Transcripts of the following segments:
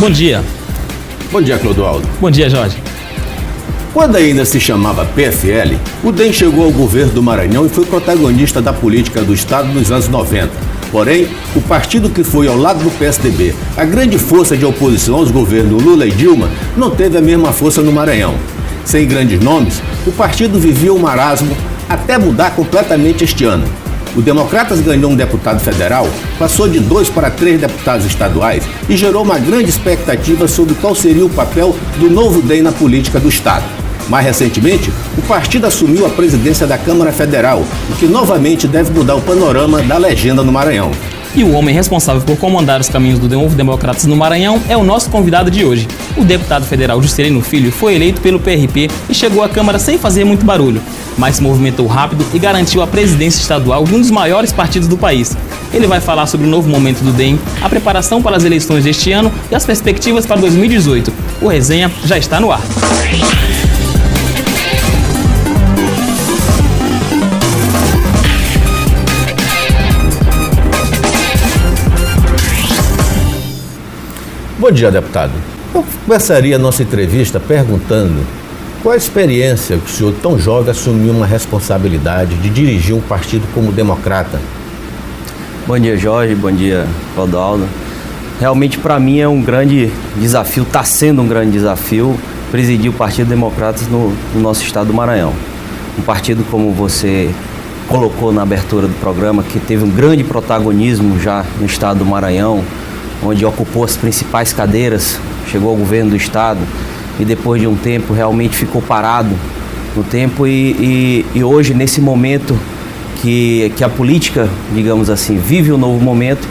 Bom dia. Bom dia, Clodoaldo. Bom dia, Jorge. Quando ainda se chamava PFL, o DEM chegou ao governo do Maranhão e foi protagonista da política do Estado nos anos 90. Porém, o partido que foi ao lado do PSDB, a grande força de oposição aos governos Lula e Dilma, não teve a mesma força no Maranhão. Sem grandes nomes, o partido vivia um marasmo até mudar completamente este ano. O Democratas ganhou um deputado federal, passou de 2 para 3 deputados estaduais e gerou uma grande expectativa sobre qual seria o papel do novo DEM na política do Estado. Mais recentemente, o partido assumiu a presidência da Câmara Federal, o que novamente deve mudar o panorama da legenda no Maranhão. E o homem responsável por comandar os caminhos do Novo Democratas no Maranhão é o nosso convidado de hoje. O deputado federal Juscelino Filho foi eleito pelo PRP e chegou à Câmara sem fazer muito barulho, mas se movimentou rápido e garantiu a presidência estadual de um dos maiores partidos do país. Ele vai falar sobre o novo momento do DEM, a preparação para as eleições deste ano e as perspectivas para 2018. O Resenha já está no ar. Bom dia, deputado. Eu começaria a nossa entrevista perguntando qual a experiência que o senhor, tão jovem, assumiu uma responsabilidade de dirigir um partido como Democrata. Bom dia, Jorge. Bom dia, Clodoaldo. Realmente, para mim, é um grande desafio, está sendo um grande desafio presidir o Partido Democratas no nosso estado do Maranhão. Um partido, como você colocou na abertura do programa, que teve um grande protagonismo já no estado do Maranhão, onde ocupou as principais cadeiras, chegou ao governo do estado e depois de um tempo realmente ficou parado no tempo e hoje, nesse momento que a política, digamos assim, vive um novo momento,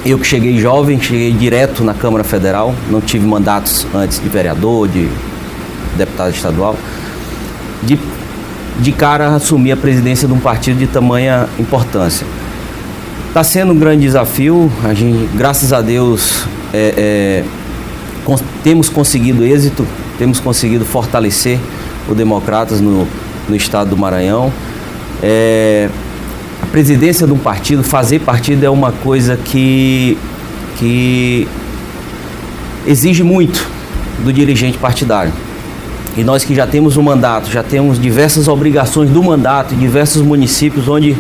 eu que cheguei jovem, cheguei direto na Câmara Federal, não tive mandatos antes de vereador, de deputado estadual, de cara assumi a presidência de um partido de tamanha importância. Está sendo um grande desafio, a gente, graças a Deus, temos conseguido êxito, temos conseguido fortalecer o Democratas no estado do Maranhão. A presidência de um partido, fazer partido é uma coisa que exige muito do dirigente partidário. E nós que já temos um mandato, já temos diversas obrigações do mandato em diversos municípios onde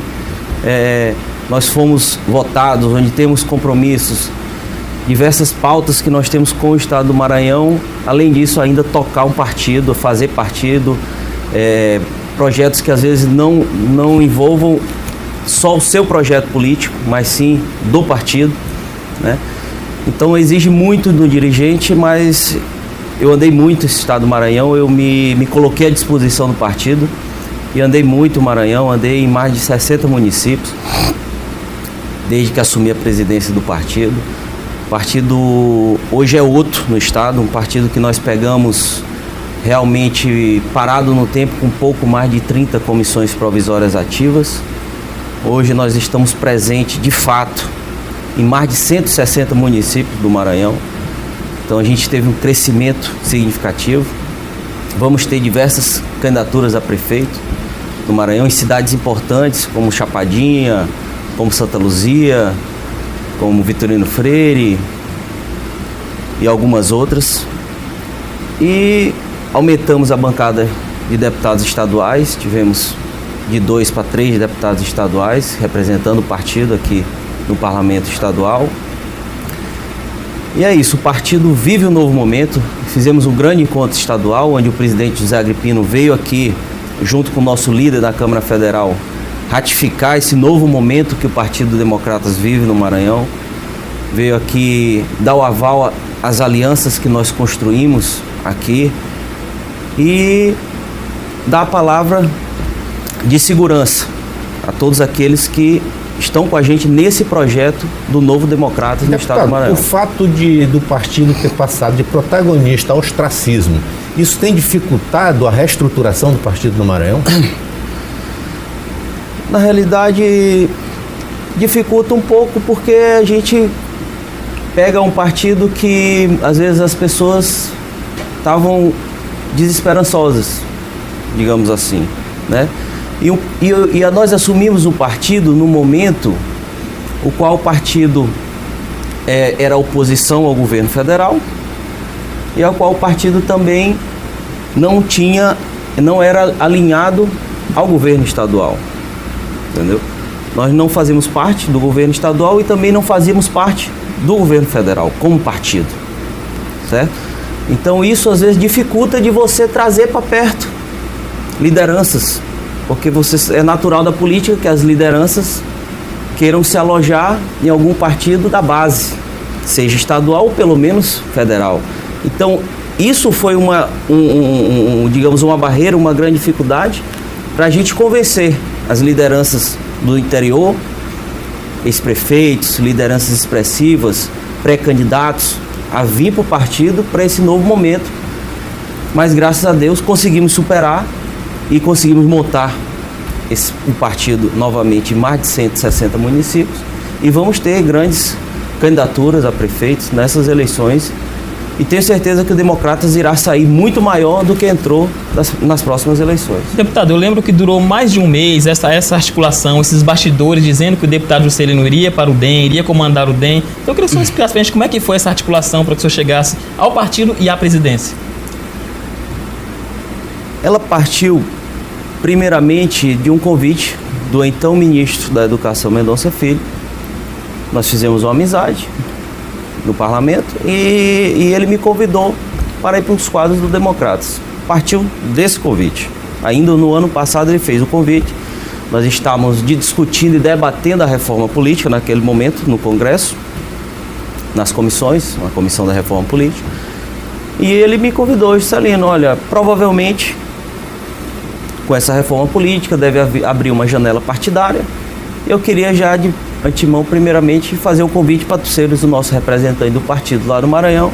nós fomos votados, onde temos compromissos, diversas pautas que nós temos com o estado do Maranhão. Além disso, ainda tocar um partido, fazer partido, projetos que às vezes não envolvam só o seu projeto político, mas sim do partido, né? Então exige muito do dirigente, mas eu andei muito esse estado do Maranhão, eu me coloquei à disposição do partido e andei muito o Maranhão, andei em mais de 60 municípios, desde que assumi a presidência do partido. O partido hoje é outro no estado, um partido que nós pegamos realmente parado no tempo com pouco mais de 30 comissões provisórias ativas. Hoje nós estamos presentes de fato em mais de 160 municípios do Maranhão. Então a gente teve um crescimento significativo. Vamos ter diversas candidaturas a prefeito no Maranhão em cidades importantes como Chapadinha, como Santa Luzia, como Vitorino Freire e algumas outras. E aumentamos a bancada de deputados estaduais, tivemos de 2 para 3 deputados estaduais representando o partido aqui no Parlamento Estadual. E é isso, o partido vive um novo momento. Fizemos um grande encontro estadual, onde o presidente José Agripino veio aqui, junto com o nosso líder da Câmara Federal, ratificar esse novo momento que o Partido Democratas vive no Maranhão. Veio aqui dar o aval às alianças que nós construímos aqui e dar a palavra de segurança a todos aqueles que estão com a gente nesse projeto do Novo Democratas no estado do Maranhão. O fato do partido ter passado de protagonista ao ostracismo, isso tem dificultado a reestruturação do partido no Maranhão? Na realidade, dificulta um pouco porque a gente pega um partido que às vezes as pessoas estavam desesperançosas, digamos assim, né? E nós assumimos o partido no momento o qual o partido era oposição ao governo federal e ao qual o partido também não era alinhado ao governo estadual, entendeu? Nós não fazíamos parte do governo estadual e também não fazíamos parte do governo federal como partido, certo? Então isso às vezes dificulta de você trazer para perto lideranças, porque é natural da política que as lideranças queiram se alojar em algum partido da base, seja estadual ou pelo menos federal. Então isso foi digamos, uma barreira, uma grande dificuldade para a gente convencer as lideranças do interior, ex-prefeitos, lideranças expressivas, pré-candidatos, a vir para o partido para esse novo momento. Mas graças a Deus conseguimos superar e conseguimos montar o partido novamente em mais de 160 municípios e vamos ter grandes candidaturas a prefeitos nessas eleições e tenho certeza que o Democratas irá sair muito maior do que entrou nas próximas eleições. Deputado, eu lembro que durou mais de um mês essa articulação, esses bastidores dizendo que o deputado Juscelino iria para o DEM, iria comandar o DEM. Então eu queria que o senhor explicasse para a gente como é que foi essa articulação para que o senhor chegasse ao partido e à presidência. Ela partiu primeiramente de um convite do então ministro da Educação, Mendonça Filho. Nós fizemos uma amizade no parlamento e ele me convidou para ir para os quadros do Democratas. Partiu desse convite. Ainda no ano passado ele fez o convite. Nós estávamos discutindo e debatendo a reforma política naquele momento no Congresso, nas comissões, a comissão da reforma política. E ele me convidou, Juscelino, olha, provavelmente com essa reforma política deve abrir uma janela partidária. Eu queria já de antemão, primeiramente, fazer um convite para tu seres o nosso representante do partido lá no Maranhão.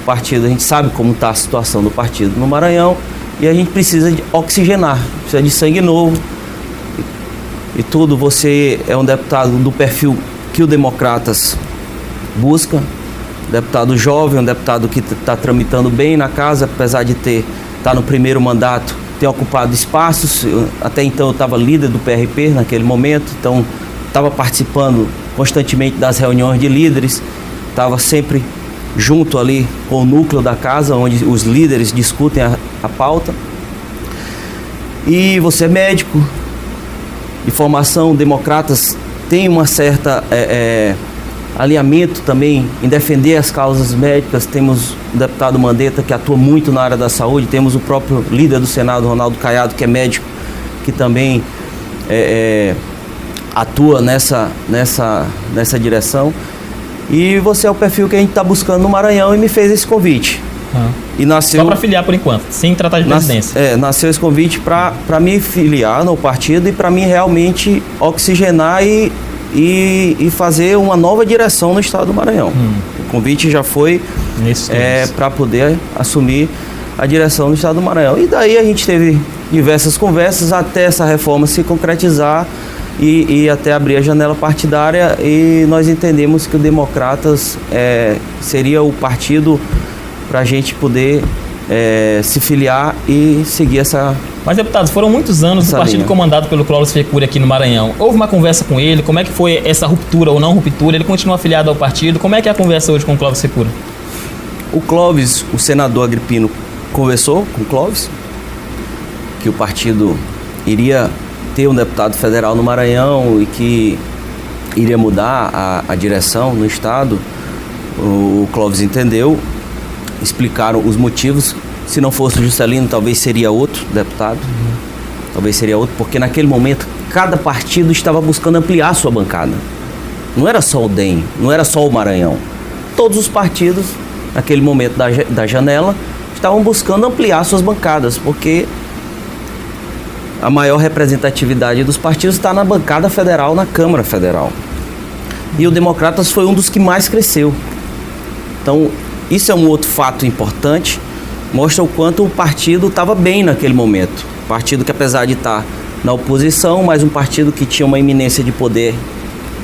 O partido, a gente sabe como está a situação do partido no Maranhão e a gente precisa de oxigenar, precisa de sangue novo e tudo. Você é um deputado do perfil que o Democratas busca, deputado jovem, um deputado que está tramitando bem na casa, apesar de estar no primeiro mandato, ter ocupado espaços. Até então eu estava líder do PRP naquele momento, então estava participando constantemente das reuniões de líderes, estava sempre junto ali com o núcleo da casa, onde os líderes discutem a pauta. E você é médico de formação, Democratas tem uma certa alinhamento também em defender as causas médicas. Temos o deputado Mandetta, que atua muito na área da saúde, temos o próprio líder do Senado, Ronaldo Caiado, que é médico, que também atua nessa direção. E você é o perfil que a gente está buscando no Maranhão e me fez esse convite. E nasceu, só para filiar por enquanto, sem tratar de presidência. Nasceu esse convite para me filiar no partido e para mim realmente oxigenar e fazer uma nova direção no estado do Maranhão. O convite já foi para poder assumir a direção do estado do Maranhão. E daí a gente teve diversas conversas até essa reforma se concretizar e até abrir a janela partidária, e nós entendemos que o Democratas seria o partido para a gente poder se filiar e seguir essa. Mas, deputados, foram muitos anos do partido comandado pelo Clóvis Fecuri aqui no Maranhão. Houve uma conversa com ele? Como é que foi essa ruptura ou não ruptura? Ele continua afiliado ao partido? Como é que é a conversa hoje com o Clóvis Fecuri? O Clóvis, o senador Agripino, conversou com o Clóvis que o partido iria ter um deputado federal no Maranhão e que iria mudar a direção no estado. O Clóvis entendeu, explicaram os motivos. Se não fosse o Juscelino, talvez seria outro deputado, talvez seria outro, porque naquele momento cada partido estava buscando ampliar a sua bancada. Não era só o DEM, não era só o Maranhão. Todos os partidos, naquele momento da janela, estavam buscando ampliar suas bancadas, porque a maior representatividade dos partidos está na bancada federal, na Câmara Federal. E o Democratas foi um dos que mais cresceu. Então, isso é um outro fato importante, mostra o quanto o partido estava bem naquele momento. Partido que, apesar de estar na oposição, mas um partido que tinha uma iminência de poder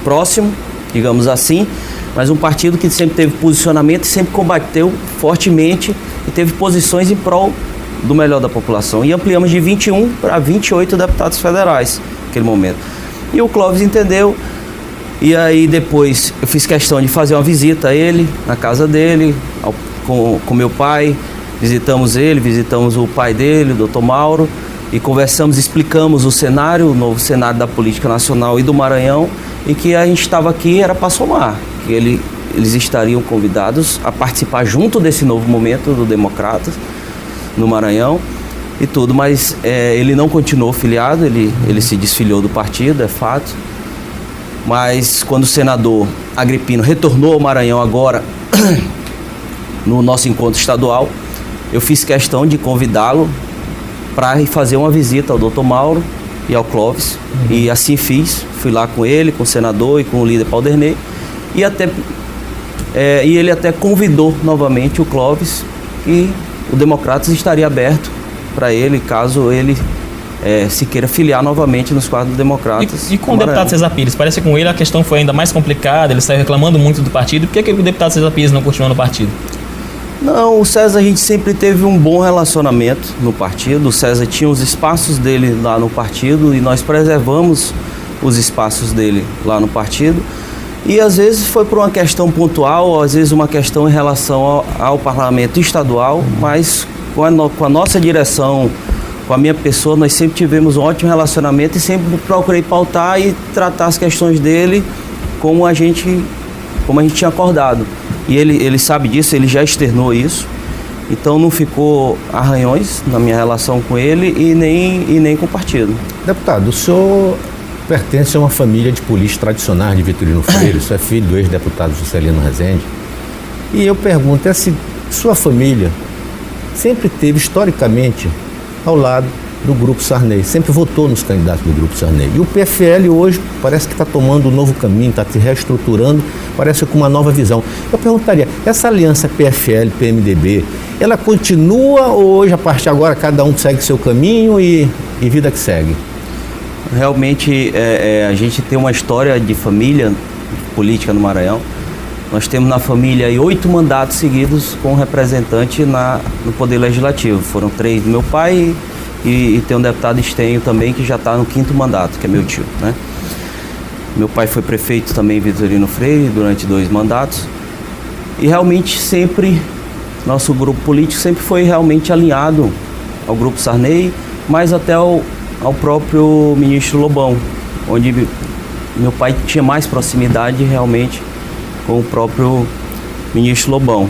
próximo, digamos assim, mas um partido que sempre teve posicionamento e sempre combateu fortemente e teve posições em prol do melhor da população. E ampliamos de 21 para 28 deputados federais naquele momento. E o Clóvis entendeu E aí depois eu fiz questão de fazer uma visita a ele, na casa dele, com meu pai. Visitamos ele, visitamos o pai dele, o Dr. Mauro, e conversamos, explicamos o cenário, o novo cenário da política nacional e do Maranhão, e que a gente estava aqui era para somar, que eles estariam convidados a participar junto desse novo momento do Democratas no Maranhão e tudo, mas ele não continuou filiado, ele se desfiliou do partido, é fato. Mas quando o senador Agripino retornou ao Maranhão agora, no nosso encontro estadual, eu fiz questão de convidá-lo para ir fazer uma visita ao Dr. Mauro e ao Clóvis, e assim fiz. Fui lá com ele, com o senador e com o líder Paulderney, e ele até convidou novamente o Clóvis, que o Democratas estaria aberto para ele, caso ele se queira filiar novamente nos quadros democratas. E com o deputado César Pires, parece que com ele a questão foi ainda mais complicada, ele saiu reclamando muito do partido. Por que o deputado César Pires não continuou no partido? Não, o César, a gente sempre teve um bom relacionamento no partido. O César tinha os espaços dele lá no partido e nós preservamos os espaços dele lá no partido. E às vezes foi por uma questão pontual, às vezes uma questão em relação ao parlamento estadual, mas com a nossa direção, com a minha pessoa, nós sempre tivemos um ótimo relacionamento e sempre procurei pautar e tratar as questões dele como a gente tinha acordado. E ele sabe disso, ele já externou isso, então não ficou arranhões na minha relação com ele e nem com o partido. Deputado, o senhor pertence a uma família de políticos tradicionais de Vitorino Freire, o senhor é filho do ex-deputado Juscelino Rezende. E eu pergunto, se sua família sempre teve historicamente ao lado do Grupo Sarney, sempre votou nos candidatos do Grupo Sarney. E o PFL hoje parece que está tomando um novo caminho, está se reestruturando, parece com uma nova visão. Eu perguntaria, essa aliança PFL-PMDB, ela continua ou hoje, a partir de agora, cada um segue seu caminho e vida que segue? Realmente, a gente tem uma história de família política no Maranhão. Nós temos na família 8 mandatos seguidos com representante no Poder Legislativo. Foram 3 do meu pai e tem um deputado Estenho também, que já está no 5º mandato, que é meu tio, né? Meu pai foi prefeito também em Vitorino Freire durante 2 mandatos. E realmente sempre, nosso grupo político sempre foi realmente alinhado ao Grupo Sarney, mas até ao próprio ministro Lobão, onde meu pai tinha mais proximidade realmente com o próprio ministro Lobão.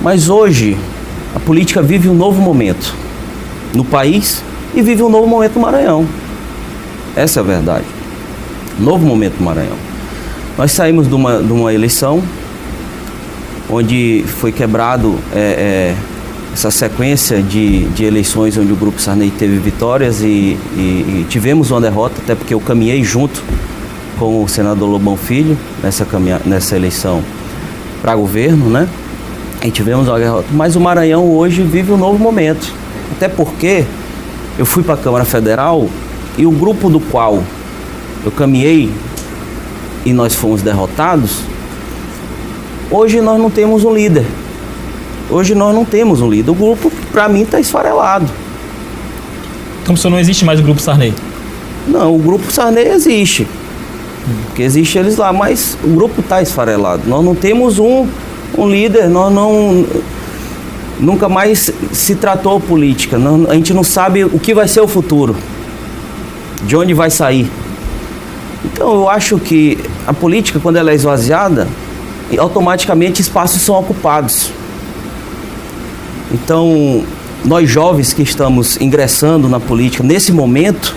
Mas hoje a política vive um novo momento no país e vive um novo momento no Maranhão. Essa é a verdade. Novo momento no Maranhão. Nós saímos de uma eleição onde foi quebrado essa sequência de eleições onde o Grupo Sarney teve vitórias e tivemos uma derrota, até porque eu caminhei junto com o senador Lobão Filho nessa eleição para governo, né? E tivemos uma derrota. Mas o Maranhão hoje vive um novo momento. Até porque eu fui para a Câmara Federal e o grupo do qual eu caminhei e nós fomos derrotados, hoje nós não temos um líder. Hoje nós não temos um líder. O grupo, para mim, está esfarelado. Como se não existe mais o Grupo Sarney? Não, o Grupo Sarney existe. Porque existe eles lá, mas o grupo está esfarelado. Nós não temos um líder, nunca mais se tratou política. A gente não sabe o que vai ser o futuro, de onde vai sair. Então eu acho que a política, quando ela é esvaziada, automaticamente espaços são ocupados. Então, nós jovens que estamos ingressando na política nesse momento,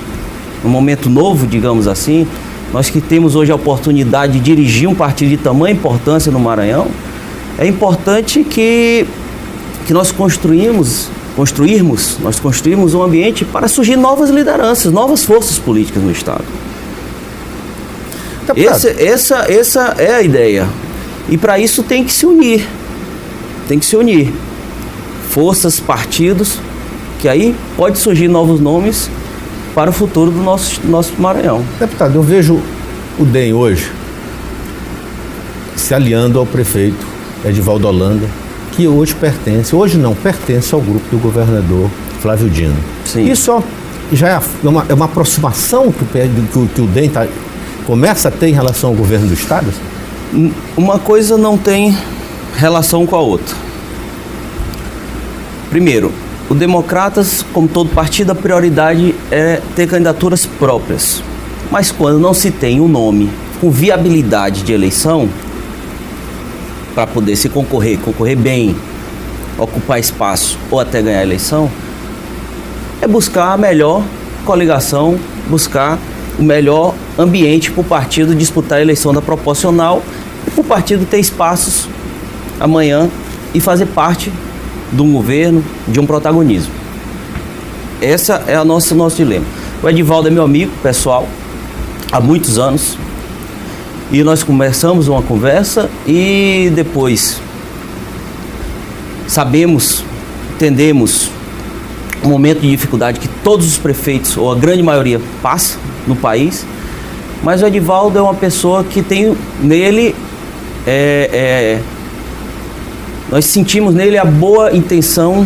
um momento novo, digamos assim, nós que temos hoje a oportunidade de dirigir um partido de tamanha importância no Maranhão, é importante que nós construirmos um ambiente para surgir novas lideranças, novas forças políticas no Estado. Essa é a ideia. E para isso tem que se unir. Forças, partidos, que aí pode surgir novos nomes para o futuro do nosso Maranhão. Deputado, eu vejo o DEM hoje se aliando ao prefeito Edivaldo Holanda, que hoje pertence ao grupo do governador Flávio Dino. Sim. Isso já é uma aproximação que o DEM começa a ter em relação ao governo do Estado? Uma coisa não tem relação com a outra. Primeiro, o Democratas, como todo partido, a prioridade é ter candidaturas próprias. Mas quando não se tem um nome com viabilidade de eleição, para poder se concorrer bem, ocupar espaço ou até ganhar a eleição, é buscar a melhor coligação, buscar o melhor ambiente para o partido disputar a eleição da proporcional e para o partido ter espaços amanhã e fazer parte de um governo, de um protagonismo. Essa é o nosso dilema. O Edivaldo é meu amigo pessoal há muitos anos e nós começamos uma conversa e depois entendemos um momento de dificuldade que todos os prefeitos, ou a grande maioria, passa no país, mas o Edivaldo é uma pessoa que tem nele, nós sentimos nele a boa intenção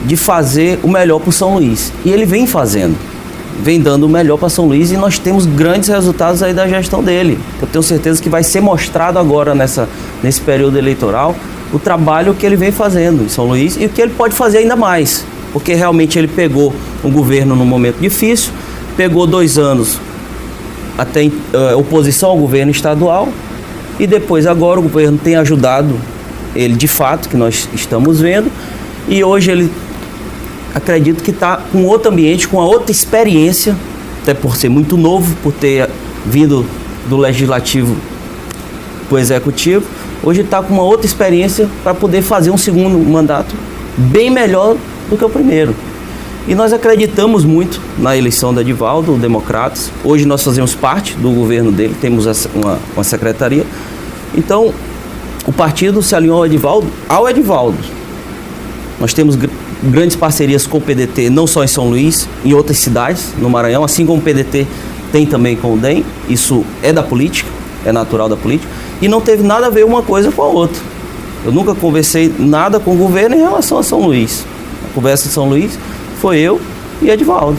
de fazer o melhor para o São Luís. E ele vem fazendo, vem dando o melhor para São Luís e nós temos grandes resultados aí da gestão dele. Eu tenho certeza que vai ser mostrado agora nesse período eleitoral o trabalho que ele vem fazendo em São Luís e o que ele pode fazer ainda mais. Porque realmente ele pegou um governo num momento difícil, pegou 2 anos até oposição ao governo estadual e depois agora o governo tem ajudado ele de fato, que nós estamos vendo, e hoje ele acredito que está com outro ambiente, com uma outra experiência, até por ser muito novo, por ter vindo do legislativo para o executivo, hoje está com uma outra experiência para poder fazer um segundo mandato bem melhor do que o primeiro. E nós acreditamos muito na eleição do Edivaldo, o Democratas. Hoje nós fazemos parte do governo dele, temos uma secretaria. Então, o partido se alinhou ao Edivaldo. Nós temos grandes parcerias com o PDT, não só em São Luís, em outras cidades, no Maranhão, assim como o PDT tem também com o DEM. Isso é da política, é natural da política. E não teve nada a ver uma coisa com a outra. Eu nunca conversei nada com o governo em relação a São Luís. A conversa de São Luís foi eu e Edivaldo.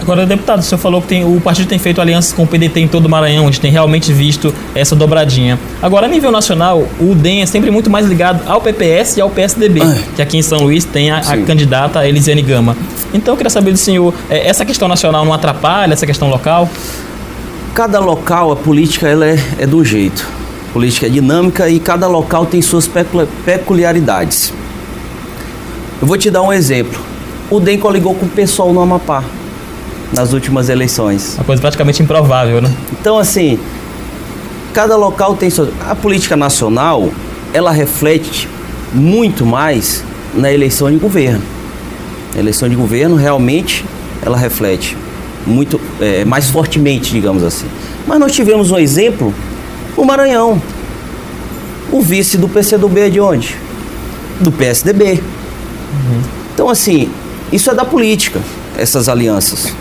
Agora, deputado, o senhor falou que o partido tem feito alianças com o PDT em todo o Maranhão, a gente tem realmente visto essa dobradinha. Agora, a nível nacional, o DEM é sempre muito mais ligado ao PPS e ao PSDB, que aqui em São Luís tem a candidata Elisiane Gama. Então, eu queria saber do senhor, essa questão nacional não atrapalha essa questão local? Cada local, a política ela é de um jeito. A política é dinâmica e cada local tem suas peculiaridades. Eu vou te dar um exemplo. O DEM coligou com o PSOL no Amapá nas últimas eleições. Uma coisa praticamente improvável, né? Então, assim, cada local tem sua... A política nacional, ela reflete muito mais na eleição de governo. A eleição de governo, realmente, ela reflete muito, mais fortemente, digamos assim. Mas nós tivemos um exemplo no Maranhão. O vice do PCdoB é de onde? Do PSDB. Então, assim, isso é da política, essas alianças.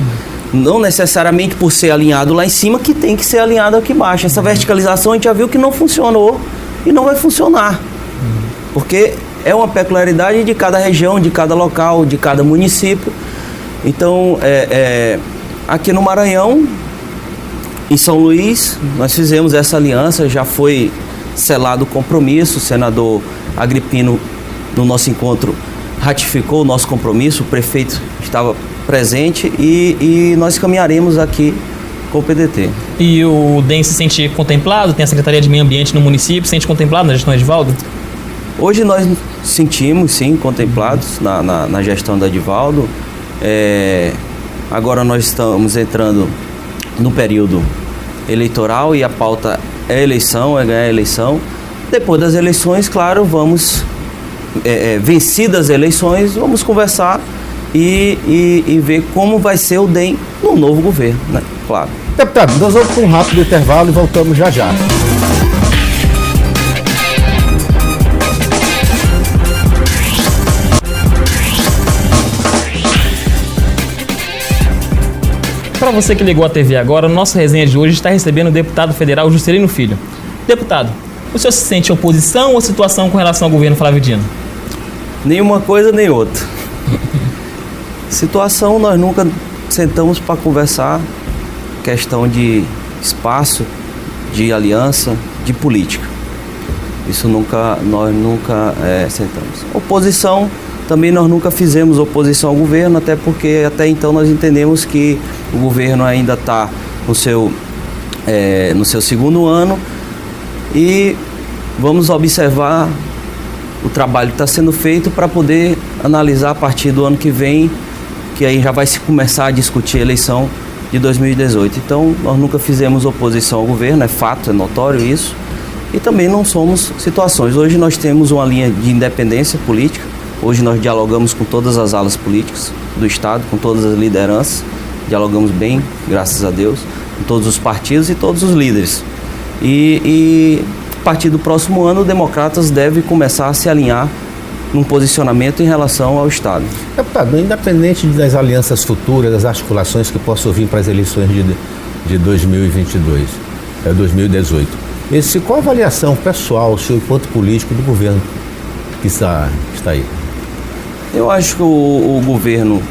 Não necessariamente por ser alinhado lá em cima que tem que ser alinhado aqui embaixo. Essa verticalização a gente já viu que não funcionou e não vai funcionar. Porque é uma peculiaridade de cada região, de cada local, de cada município. Então, aqui no Maranhão, em São Luís, nós fizemos essa aliança, já foi selado o compromisso, o senador Agripino, no nosso encontro, ratificou o nosso compromisso, o prefeito estava presente e nós caminharemos aqui com o PDT. E o DEM se sente contemplado? Tem a Secretaria de Meio Ambiente no município, se sente contemplado na gestão do Edivaldo? Hoje nós sentimos, sim, contemplados na gestão do Edivaldo. Agora nós estamos entrando no período eleitoral e a pauta é eleição, é ganhar a eleição. Depois das eleições, claro, vamos... vencidas as eleições, vamos conversar e ver como vai ser o DEM no novo governo, né? Claro. Deputado, nós vamos para um rápido intervalo e voltamos já já. Para você que ligou a TV agora, nossa resenha de hoje está recebendo o deputado federal Juscelino Filho. Deputado, o senhor se sente oposição ou situação com relação ao governo Flávio Dino? Nenhuma coisa nem outra. Situação, nós nunca sentamos para conversar. questão de espaço, de aliança, de política. Isso nós nunca sentamos. Oposição, também nós nunca fizemos oposição ao governo, até porque até então nós entendemos que o governo ainda está no seu segundo ano e vamos observar o trabalho que está sendo feito para poder analisar a partir do ano que vem, que aí já vai se começar a discutir a eleição de 2018. Então, nós nunca fizemos oposição ao governo, é fato, é notório isso, e também não somos situações. Hoje nós temos uma linha de independência política, hoje nós dialogamos com todas as alas políticas do Estado, com todas as lideranças, dialogamos bem, graças a Deus, com todos os partidos e todos os líderes. E a partir do próximo ano, o Democratas deve começar a se alinhar num posicionamento em relação ao Estado. Deputado, independente das alianças futuras, das articulações que possam vir para as eleições de 2018, qual a avaliação pessoal, o seu enquanto político do governo que está aí? Eu acho que o governo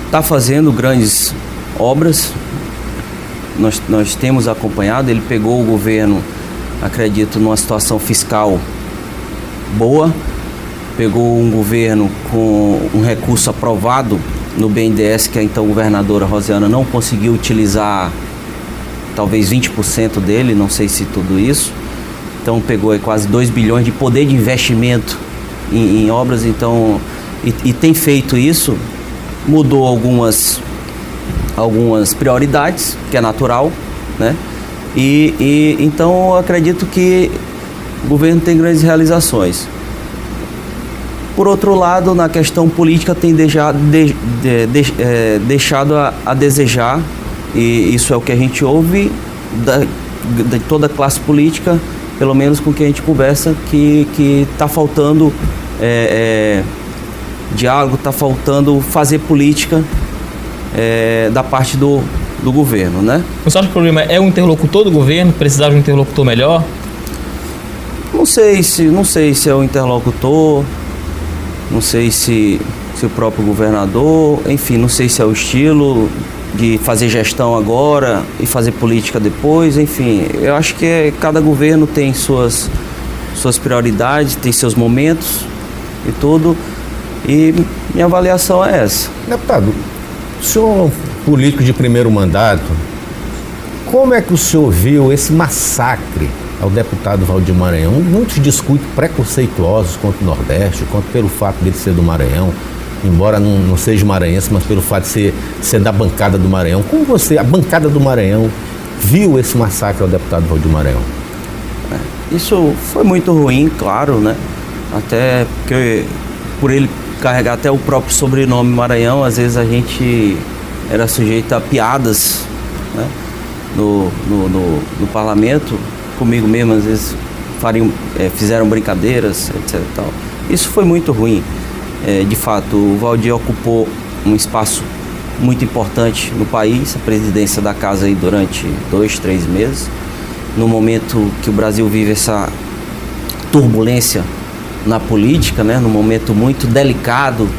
está fazendo grandes obras. Nós temos acompanhado, ele pegou o governo, acredito, numa situação fiscal boa, pegou um governo com um recurso aprovado no BNDES, que a então governadora Rosiana não conseguiu utilizar talvez 20% dele, não sei se tudo isso. Então pegou aí quase 2 bilhões de poder de investimento em obras, então, e tem feito isso, mudou algumas prioridades, que é natural, né? E então eu acredito que o governo tem grandes realizações. Por outro lado, na questão política tem deixado a desejar, e isso é o que a gente ouve de toda a classe política, pelo menos com quem a gente conversa, que está faltando diálogo, está faltando fazer política da parte do governo, né? Você acha que o problema é o interlocutor do governo, precisar de um interlocutor melhor? Não sei se é o interlocutor, não sei se o próprio governador, enfim, não sei se é o estilo de fazer gestão agora e fazer política depois, enfim, eu acho que cada governo tem suas prioridades, tem seus momentos e tudo, e minha avaliação é essa. Deputado, o senhor é um político de primeiro mandato, como é que o senhor viu esse massacre ao deputado Valdir Maranhão? Muitos discutem preconceituosos contra o Nordeste, pelo fato dele ser do Maranhão, embora não seja maranhense, mas pelo fato de ser da bancada do Maranhão. Como a bancada do Maranhão, viu esse massacre ao deputado Valdir Maranhão? Isso foi muito ruim, claro, né? Até porque por ele carregar até o próprio sobrenome Maranhão, às vezes a gente era sujeito a piadas, né? No parlamento, comigo mesmo, às vezes fizeram brincadeiras, etc. Tal. Isso foi muito ruim. De fato, o Valdir ocupou um espaço muito importante no país, a presidência da casa aí durante 2, 3 meses, no momento que o Brasil vive essa turbulência na política, né? Num momento muito delicado,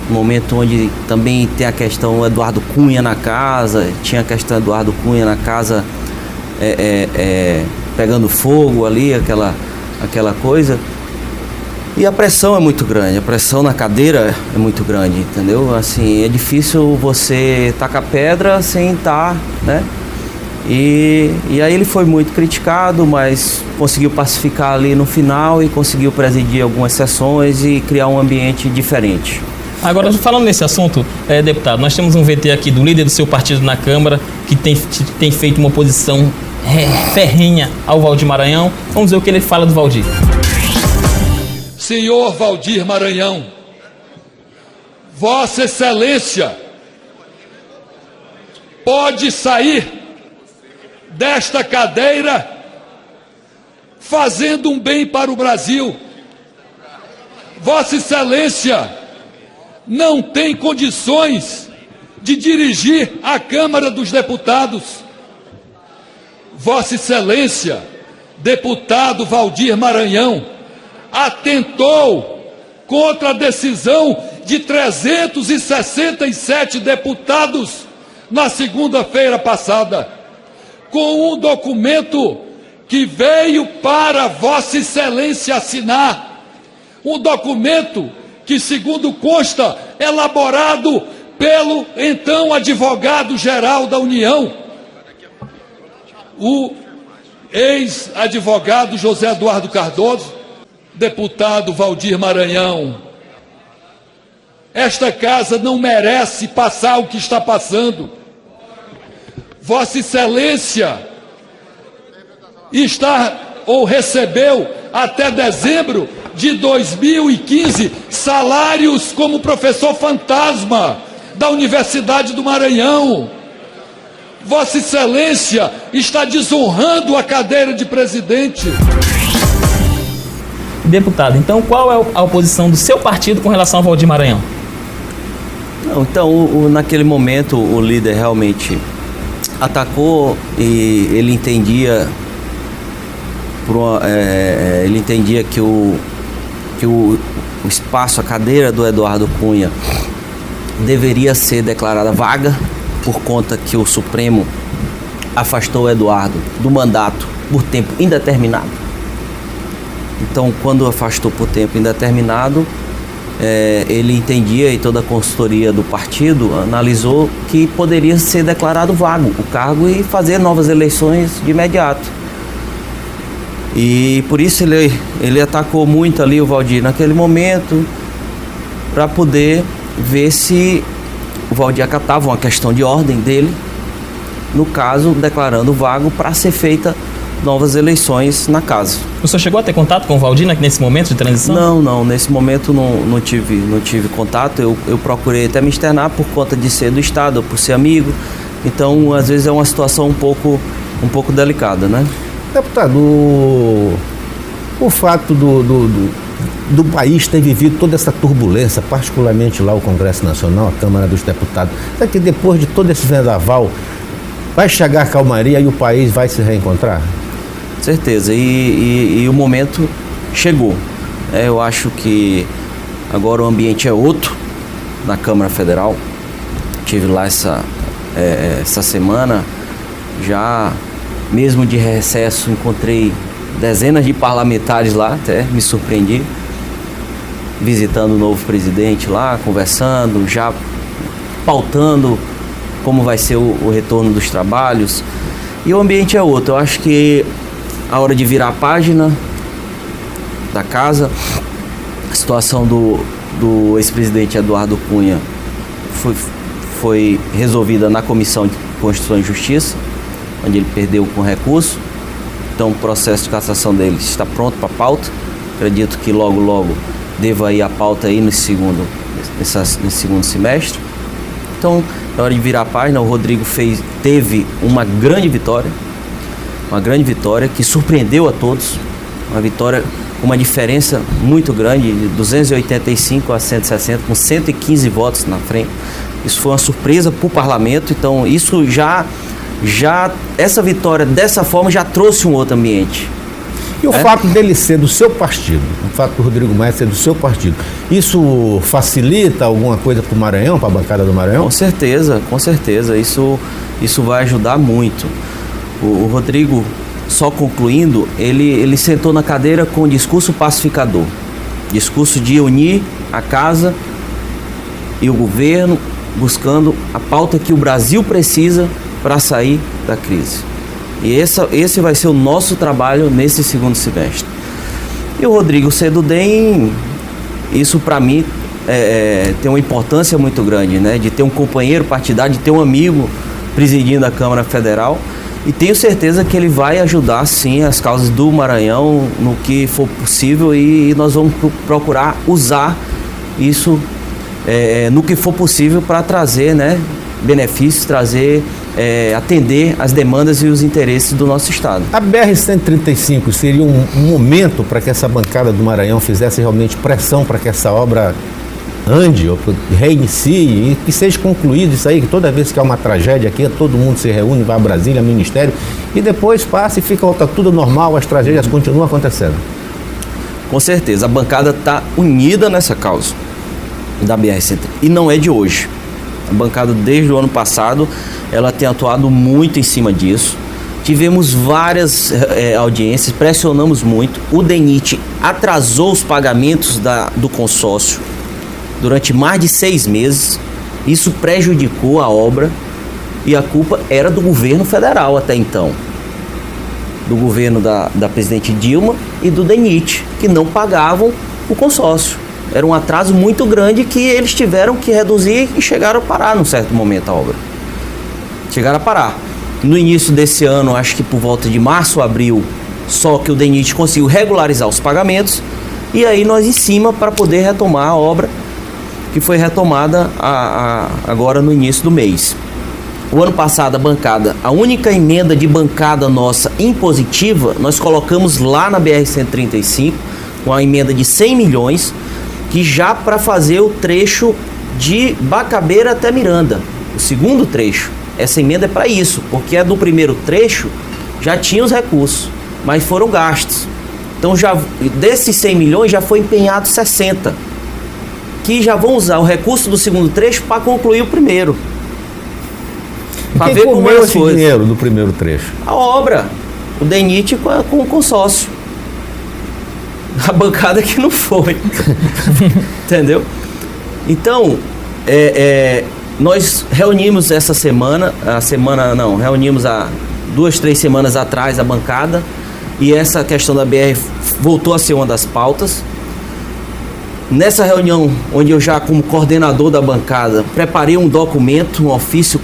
um momento onde também tem a questão Eduardo Cunha na casa, tinha a questão Eduardo Cunha na casa pegando fogo ali, aquela coisa. E a pressão é muito grande, a pressão na cadeira é muito grande, entendeu? Assim, é difícil você tacar pedra sem estar, né? E aí ele foi muito criticado, mas conseguiu pacificar ali no final e conseguiu presidir algumas sessões e criar um ambiente diferente. Agora, falando nesse assunto, deputado, nós temos um VT aqui do líder do seu partido na Câmara, que tem feito uma oposição ferrenha ao Valdir Maranhão. Vamos ver o que ele fala do Valdir. Senhor Valdir Maranhão, Vossa Excelência pode sair desta cadeira fazendo um bem para o Brasil. Vossa Excelência não tem condições de dirigir a Câmara dos Deputados. Vossa Excelência, deputado Valdir Maranhão, atentou contra a decisão de 367 deputados na segunda-feira passada, com um documento que veio para Vossa Excelência assinar, um documento que, segundo consta, elaborado pelo então advogado-geral da União, o ex-advogado José Eduardo Cardoso, deputado Valdir Maranhão. Esta casa não merece passar o que está passando. Vossa Excelência está ou recebeu até dezembro de 2015 salários como professor fantasma da Universidade do Maranhão. Vossa Excelência está desonrando a cadeira de presidente. Deputado, então qual é a oposição do seu partido com relação ao Valdir Maranhão? Não, então, naquele momento, o líder realmente atacou e ele entendia, que o espaço, a cadeira do Eduardo Cunha deveria ser declarada vaga, por conta que o Supremo afastou o Eduardo do mandato por tempo indeterminado. Então, quando afastou por tempo indeterminado, ele entendia, e toda a consultoria do partido analisou que poderia ser declarado vago o cargo e fazer novas eleições de imediato. E por isso ele atacou muito ali o Valdir naquele momento, para poder ver se o Valdir acatava uma questão de ordem dele, no caso, declarando vago para ser feita novas eleições na casa. O senhor chegou a ter contato com o Valdir nesse momento de transição? Não, nesse momento não tive contato. Eu procurei até me externar por conta de ser do Estado, por ser amigo. Então, às vezes é uma situação um pouco delicada, né? Deputado, o fato do país ter vivido toda essa turbulência, particularmente lá o Congresso Nacional, a Câmara dos Deputados, será que depois de todo esse vendaval vai chegar a calmaria e o país vai se reencontrar? Certeza, e o momento chegou. Eu acho que agora o ambiente é outro na Câmara Federal. Estive lá essa semana, já mesmo de recesso encontrei dezenas de parlamentares lá, até me surpreendi, visitando o novo presidente lá, conversando, já pautando como vai ser o retorno dos trabalhos. E o ambiente é outro. Eu acho que a hora de virar a página da casa, a situação do ex-presidente Eduardo Cunha foi resolvida na Comissão de Constituição e Justiça, onde ele perdeu com recurso. Então o processo de cassação dele está pronto para pauta. Acredito que logo deva ir a pauta aí nesse segundo semestre. Então, na hora de virar a página, o Rodrigo teve uma grande vitória que surpreendeu a todos, uma vitória com uma diferença muito grande, de 285 a 160, com 115 votos na frente. Isso foi uma surpresa para o parlamento. Então, isso já essa vitória dessa forma já trouxe um outro ambiente. E o fato dele ser do seu partido, o fato do Rodrigo Maia ser do seu partido, isso facilita alguma coisa para o Maranhão, para a bancada do Maranhão? Com certeza, isso vai ajudar muito. O Rodrigo, só concluindo, ele sentou na cadeira com um discurso pacificador, discurso de unir a casa e o governo, buscando a pauta que o Brasil precisa para sair da crise. E esse vai ser o nosso trabalho nesse segundo semestre. E o Rodrigo ser do DEM, isso para mim tem uma importância muito grande, né? De ter um companheiro partidário, de ter um amigo presidindo a Câmara Federal. E tenho certeza que ele vai ajudar, sim, as causas do Maranhão no que for possível, e nós vamos procurar usar isso no que for possível para trazer, né, benefícios, atender as demandas e os interesses do nosso Estado. A BR-135 seria um momento para que essa bancada do Maranhão fizesse realmente pressão para que essa obra ande, ou reinicie e que seja concluído isso aí, que toda vez que há uma tragédia aqui, todo mundo se reúne, vai a Brasília, Ministério, e depois passa e volta tudo normal, as tragédias continuam acontecendo. Com certeza, a bancada está unida nessa causa da BR-135, e não é de hoje. A bancada, desde o ano passado, ela tem atuado muito em cima disso. Tivemos várias audiências, pressionamos muito. O DENIT atrasou os pagamentos do consórcio durante mais de 6 meses. Isso prejudicou a obra e a culpa era do governo federal até então. Do governo da presidente Dilma e do DENIT, que não pagavam o consórcio. Era um atraso muito grande que eles tiveram que reduzir e chegaram a parar num certo momento a obra. Chegaram a parar. No início desse ano, acho que por volta de março, abril, só que o DENIT conseguiu regularizar os pagamentos e aí nós em cima para poder retomar a obra que foi retomada agora no início do mês. O ano passado a bancada, a única emenda de bancada nossa impositiva, nós colocamos lá na BR-135 com a emenda de 100 milhões, que já para fazer o trecho de Bacabeira até Miranda, o segundo trecho. Essa emenda é para isso, porque a do primeiro trecho já tinha os recursos, mas foram gastos. Então desses 100 milhões já foi empenhado 60, que já vão usar o recurso do segundo trecho para concluir o primeiro. Para ver como é esse dinheiro do primeiro trecho? A obra, o DENIT com o consórcio. A bancada que não foi. Entendeu? Então, nós reunimos essa semana, reunimos há 2, 3 semanas atrás a bancada, e essa questão da BR voltou a ser uma das pautas. Nessa reunião, onde eu já como coordenador da bancada, preparei um documento, um ofício,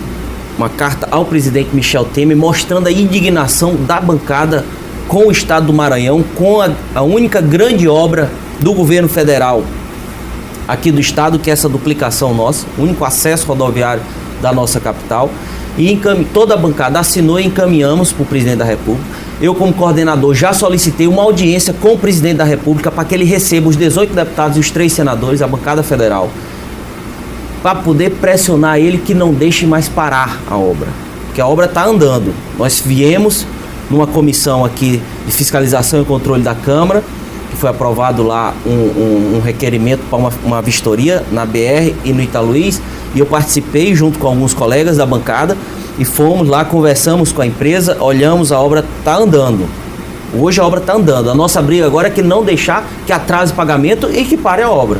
uma carta ao presidente Michel Temer, mostrando a indignação da bancada com o estado do Maranhão, com a única grande obra do governo federal aqui do estado, que é essa duplicação nossa, o único acesso rodoviário da nossa capital. E toda a bancada assinou e encaminhamos para o presidente da República. Eu, como coordenador, já solicitei uma audiência com o presidente da República para que ele receba os 18 deputados e os 3 senadores, a bancada federal, para poder pressionar ele que não deixe mais parar a obra, porque a obra está andando. Nós viemos numa comissão aqui de fiscalização e controle da Câmara, que foi aprovado lá um requerimento para uma vistoria na BR e no Italuís, e eu participei junto com alguns colegas da bancada e fomos lá, conversamos com a empresa, olhamos, a obra está andando. Hoje a obra está andando. A nossa briga agora é que não deixar que atrase o pagamento e que pare a obra.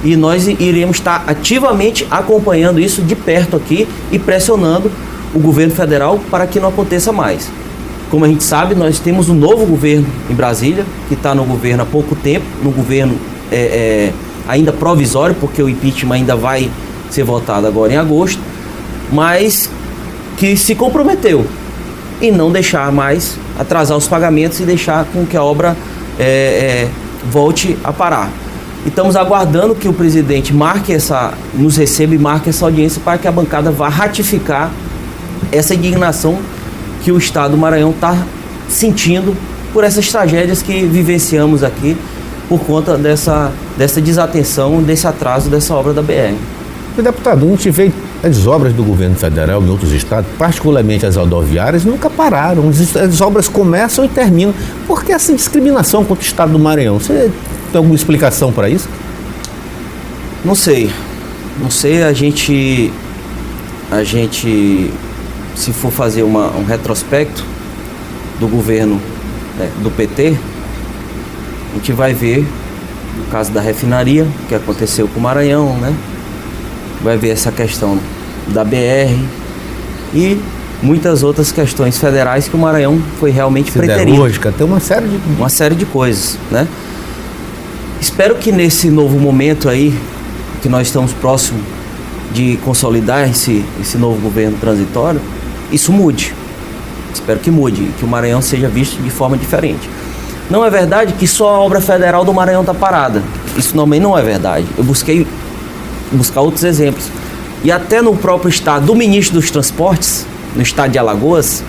E nós iremos estar ativamente acompanhando isso de perto aqui e pressionando o governo federal para que não aconteça mais. Como a gente sabe, nós temos um novo governo em Brasília, que está no governo há pouco tempo, no governo ainda provisório, porque o impeachment ainda vai ser votado agora em agosto, mas que se comprometeu em não deixar mais atrasar os pagamentos e deixar com que a obra volte a parar. E estamos aguardando que o presidente nos receba e marque essa audiência para que a bancada vá ratificar essa indignação que o estado do Maranhão está sentindo por essas tragédias que vivenciamos aqui por conta dessa desatenção, desse atraso dessa obra da BR. Deputado, a gente vê as obras do governo federal em outros estados, particularmente as rodoviárias, nunca pararam. As obras começam e terminam. Por que essa discriminação contra o estado do Maranhão? Você tem alguma explicação para isso? Não sei, a gente se for fazer um retrospecto do governo do PT, a gente vai ver o caso da refinaria, que aconteceu com o Maranhão, né? Vai ver essa questão da BR e muitas outras questões federais que o Maranhão foi realmente preterido. Tem uma série de coisas, né? Espero que nesse novo momento aí, que nós estamos próximos de consolidar esse novo governo transitório, isso mude. Espero que mude, que o Maranhão seja visto de forma diferente. Não é verdade que só a obra federal do Maranhão está parada. Isso também não é verdade. Eu busquei buscar outros exemplos. E até no próprio estado do ministro dos Transportes, no estado de Alagoas,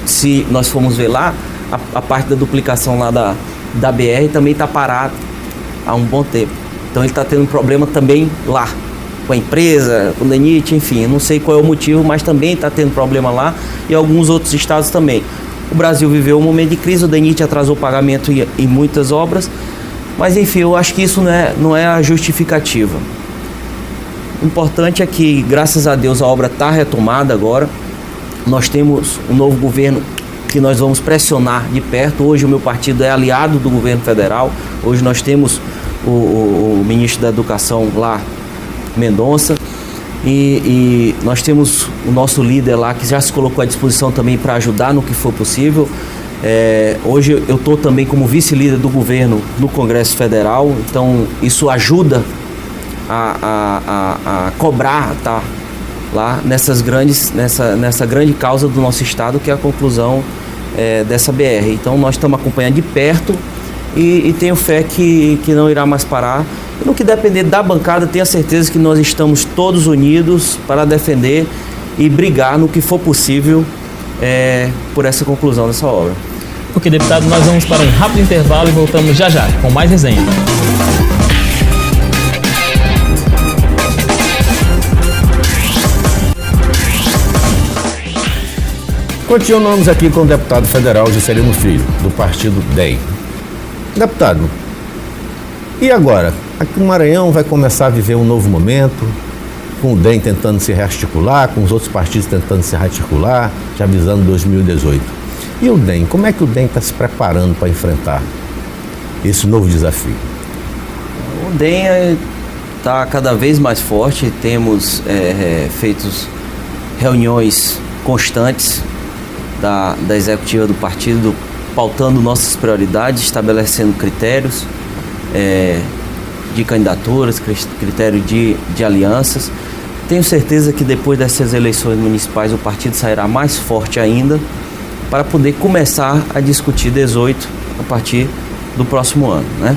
se nós formos ver lá, a parte da duplicação lá da BR também está parada há um bom tempo. Então ele está tendo um problema também lá, com a empresa, com o DENIT, enfim, não sei qual é o motivo, mas também está tendo problema lá e alguns outros estados também. O Brasil viveu um momento de crise, o DENIT atrasou o pagamento em muitas obras, mas enfim, eu acho que isso não é a justificativa. O importante é que, graças a Deus, a obra está retomada agora. Nós temos um novo governo que nós vamos pressionar de perto. Hoje o meu partido é aliado do governo federal. Hoje nós temos o ministro da Educação lá, Mendonça, e nós temos o nosso líder lá que já se colocou à disposição também para ajudar no que for possível. Hoje eu estou também como vice-líder do governo no Congresso Federal, então isso ajuda a cobrar, tá, lá nessa grande causa do nosso estado, que é a conclusão dessa BR. Então nós estamos acompanhando de perto e tenho fé que não irá mais parar. E no que depender da bancada, tenha certeza que nós estamos todos unidos para defender e brigar no que for possível por essa conclusão dessa obra. Ok, deputado, nós vamos para um rápido intervalo e voltamos já já com mais resenha. Continuamos aqui com o deputado federal Juscelino Filho, do partido DEM. Deputado, e agora? Aqui o Maranhão vai começar a viver um novo momento, com o DEM tentando se rearticular, com os outros partidos tentando se rearticular, já visando 2018. E o DEM? Como é que o DEM está se preparando para enfrentar esse novo desafio? O DEM está cada vez mais forte. Temos feito reuniões constantes da executiva do partido, pautando nossas prioridades, estabelecendo critérios de candidaturas, critério de alianças. Tenho certeza que depois dessas eleições municipais o partido sairá mais forte ainda para poder começar a discutir 18 a partir do próximo ano, né?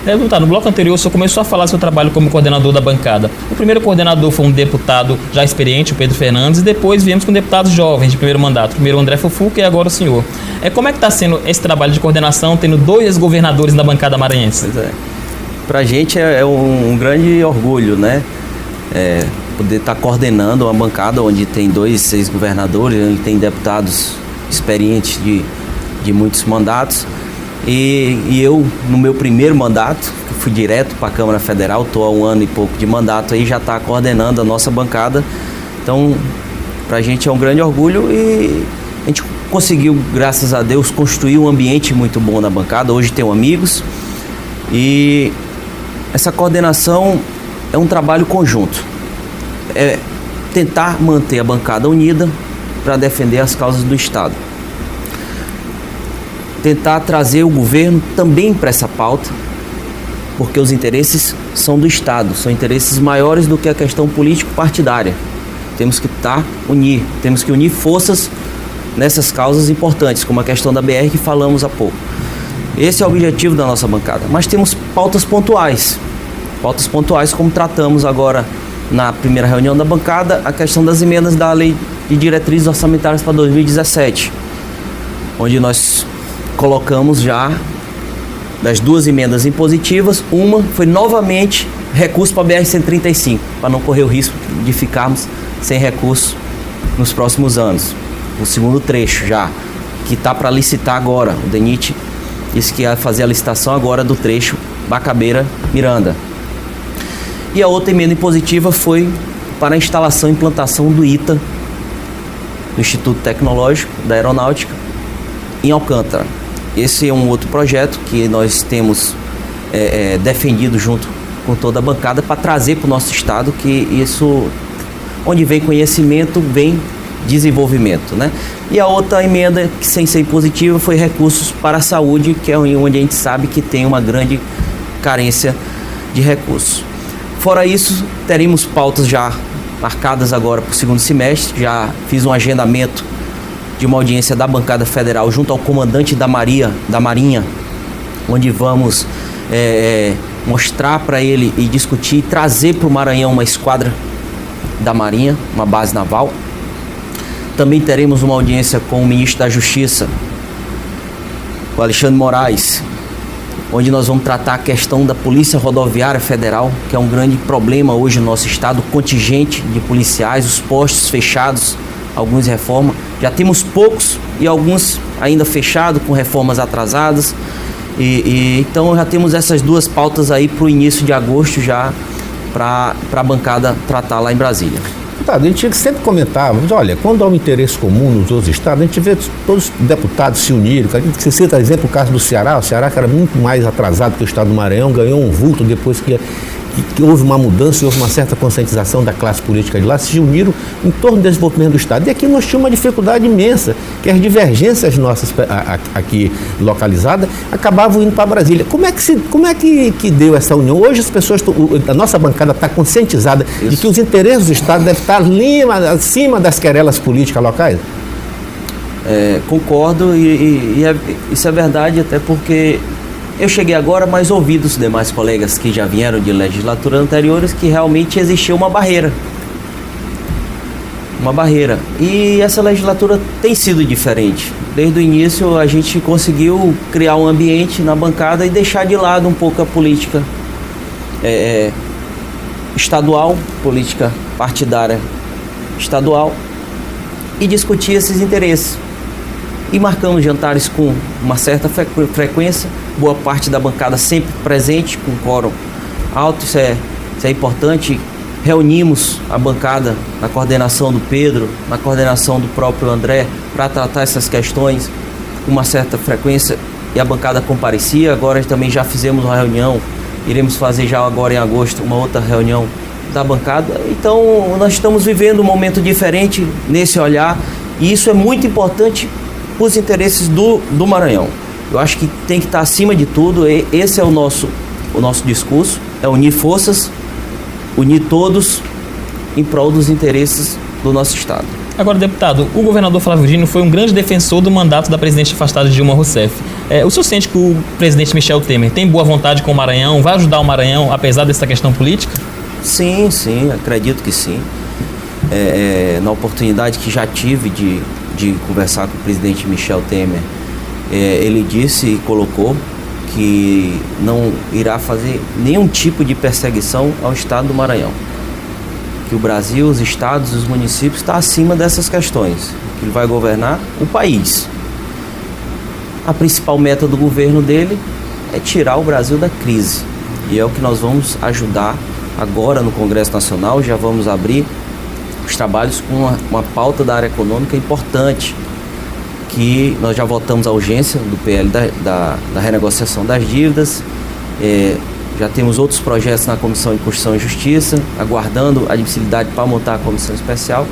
Deputado, no bloco anterior o senhor começou a falar do seu trabalho como coordenador da bancada. O primeiro coordenador foi um deputado já experiente, o Pedro Fernandes, e depois viemos com deputados jovens de primeiro mandato. Primeiro o André Fufuca e agora o senhor. Como é que está sendo esse trabalho de coordenação, tendo 2 ex-governadores na bancada maranhense? Pois é. Para a gente é um grande orgulho, né? Poder estar coordenando uma bancada onde tem 2 ex-governadores, onde tem deputados experientes de muitos mandatos. E eu, no meu primeiro mandato, fui direto para a Câmara Federal, estou há 1 ano e pouco de mandato, aí já está coordenando a nossa bancada. Então, para a gente é um grande orgulho e a gente conseguiu, graças a Deus, construir um ambiente muito bom na bancada. Hoje tenho amigos e essa coordenação é um trabalho conjunto. É tentar manter a bancada unida para defender as causas do Estado. Tentar trazer o governo também para essa pauta, porque os interesses são do Estado, são interesses maiores do que a questão político-partidária. Temos que temos que unir forças nessas causas importantes, como a questão da BR que falamos há pouco. Esse é o objetivo da nossa bancada. Mas temos pautas pontuais como tratamos agora na primeira reunião da bancada, a questão das emendas da Lei de Diretrizes Orçamentárias para 2017, onde nós colocamos já das 2 emendas impositivas, uma foi novamente recurso para a BR-135, para não correr o risco de ficarmos sem recurso nos próximos anos. O segundo trecho já, que está para licitar agora, o DENIT disse que ia fazer a licitação agora do trecho Bacabeira-Miranda. E a outra emenda impositiva foi para a instalação e implantação do ITA, do Instituto Tecnológico da Aeronáutica, em Alcântara. Esse é um outro projeto que nós temos defendido junto com toda a bancada para trazer para o nosso estado, que isso, onde vem conhecimento, vem desenvolvimento, né? E a outra emenda, que sem ser positiva, foi recursos para a saúde, que é onde a gente sabe que tem uma grande carência de recursos. Fora isso, teremos pautas já marcadas agora para o segundo semestre. Já fiz um agendamento de uma audiência da bancada federal junto ao comandante da Marinha, onde vamos mostrar para ele e discutir e trazer para o Maranhão uma esquadra da Marinha, uma base naval. Também teremos uma audiência com o ministro da Justiça, o Alexandre Moraes, onde nós vamos tratar a questão da Polícia Rodoviária Federal, que é um grande problema hoje no nosso estado, o contingente de policiais, os postos fechados, alguns reformas. Já temos poucos e alguns ainda fechados, com reformas atrasadas. Então já temos essas 2 pautas aí para o início de agosto já para a bancada tratar lá em Brasília. A gente sempre comentava, mas olha, quando há um interesse comum nos outros estados, a gente vê todos os deputados se unirem. A gente se cita, por exemplo, o caso do Ceará. O Ceará, que era muito mais atrasado que o estado do Maranhão, ganhou um vulto depois que houve uma mudança e houve uma certa conscientização da classe política de lá, se uniram em torno do desenvolvimento do estado. E aqui nós tínhamos uma dificuldade imensa, que as divergências nossas aqui localizadas acabavam indo para Brasília. Como é que deu essa união? Hoje as pessoas, a nossa bancada está conscientizada de que os interesses do estado devem estar acima das querelas políticas locais? Concordo isso é verdade, até porque eu cheguei agora, mas ouvi dos demais colegas que já vieram de legislaturas anteriores que realmente existia uma barreira. E essa legislatura tem sido diferente. Desde o início a gente conseguiu criar um ambiente na bancada e deixar de lado um pouco a política estadual, política partidária estadual, e discutir esses interesses. E marcamos jantares com uma certa frequência, boa parte da bancada sempre presente, com quórum alto, isso é importante. Reunimos a bancada na coordenação do Pedro, na coordenação do próprio André, para tratar essas questões com uma certa frequência, e a bancada comparecia. Agora também já fizemos uma reunião, iremos fazer já agora em agosto uma outra reunião da bancada. Então nós estamos vivendo um momento diferente nesse olhar, e isso é muito importante os interesses do Maranhão. Eu acho que tem que estar acima de tudo. Esse é o nosso discurso, é unir forças, unir todos em prol dos interesses do nosso estado. Agora, deputado, o governador Flávio Dino foi um grande defensor do mandato da presidente afastada Dilma Rousseff. O senhor sente que o presidente Michel Temer tem boa vontade com o Maranhão, vai ajudar o Maranhão apesar dessa questão política? Sim, acredito que sim. Na oportunidade que já tive de conversar com o presidente Michel Temer, ele disse e colocou que não irá fazer nenhum tipo de perseguição ao estado do Maranhão. Que o Brasil, os estados, os municípios estão acima dessas questões. Que ele vai governar o país. A principal meta do governo dele é tirar o Brasil da crise. E é o que nós vamos ajudar agora no Congresso Nacional. Já vamos abrir os trabalhos com uma pauta da área econômica importante, que nós já votamos a urgência do PL da renegociação das dívidas. Já temos outros projetos na Comissão de Constituição e Justiça, aguardando a admissibilidade para montar a comissão especial.